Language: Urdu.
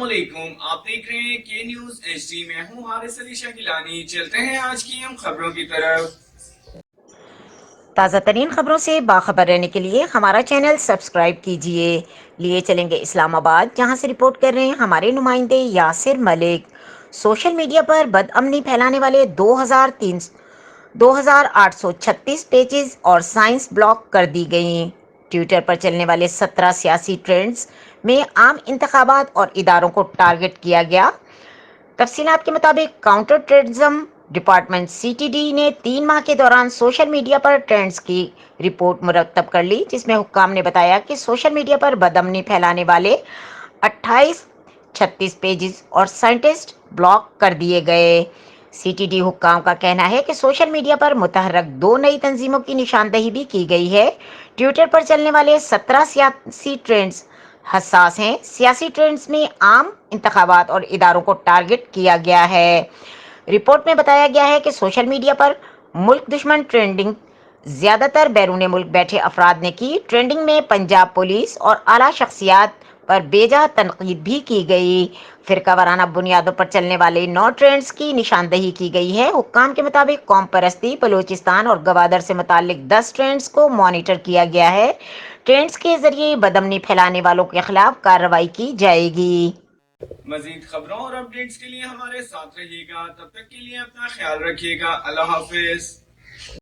علیکم، آپ دیکھ رہے ہیں کے نیوز ایچ ڈی۔ میں ہوں حارث علی شکیلانی۔ چلتے ہیں آج کی ہم خبروں کی طرف۔ تازہ ترین خبروں سے باخبر رہنے کے لیے ہمارا چینل سبسکرائب کیجئے۔ لیے چلیں گے اسلام آباد، جہاں سے رپورٹ کر رہے ہیں ہمارے نمائندے یاسر ملک۔ سوشل میڈیا پر بد امنی پھیلانے والے 2836 پیجز اور سائنس بلاک کر دی گئیں۔ ٹویٹر پر چلنے والے 17 سیاسی ٹرینڈز میں عام انتخابات اور اداروں کو ٹارگٹ کیا گیا۔ تفصیلات کے مطابق counter terrorism department C T D نے 3 ماہ کے دوران سوشل میڈیا پر ٹرینڈز کی رپورٹ مرتب کر لی، جس میں حکام نے بتایا کہ سوشل میڈیا پر بدامنی پھیلانے والے 2836 پیجز اور سائنسٹ بلاک کر دیے گئے۔ سی ٹی ڈی حکام کا کہنا ہے کہ سوشل میڈیا پر متحرک 2 نئی تنظیموں کی نشاندہی بھی کی گئی ہے۔ ٹویٹر پر چلنے والے 17 سیاسی ٹرینڈز حساس ہیں۔ سیاسی ٹرینڈز میں عام انتخابات اور اداروں کو ٹارگٹ کیا گیا ہے۔ رپورٹ میں بتایا گیا ہے کہ سوشل میڈیا پر ملک دشمن ٹرینڈنگ زیادہ تر بیرون ملک بیٹھے افراد نے کی۔ ٹرینڈنگ میں پنجاب پولیس اور اعلیٰ شخصیات پر بے جا تنقید بھی کی گئی۔ فرقہ وارانہ بنیادوں پر چلنے والے 9 ٹرینڈز کی نشاندہی کی گئی ہے۔ حکام کے مطابق قوم پرستی، بلوچستان اور گوادر سے متعلق 10 ٹرینڈز کو مانیٹر کیا گیا ہے۔ ٹرینڈز کے ذریعے بدامنی پھیلانے والوں کے خلاف کارروائی کی جائے گی۔ مزید خبروں اور اپڈیٹس کے لیے ہمارے ساتھ رہیے گا۔ تب تک کے لیے اپنا خیال رکھیے گا۔ اللہ حافظ۔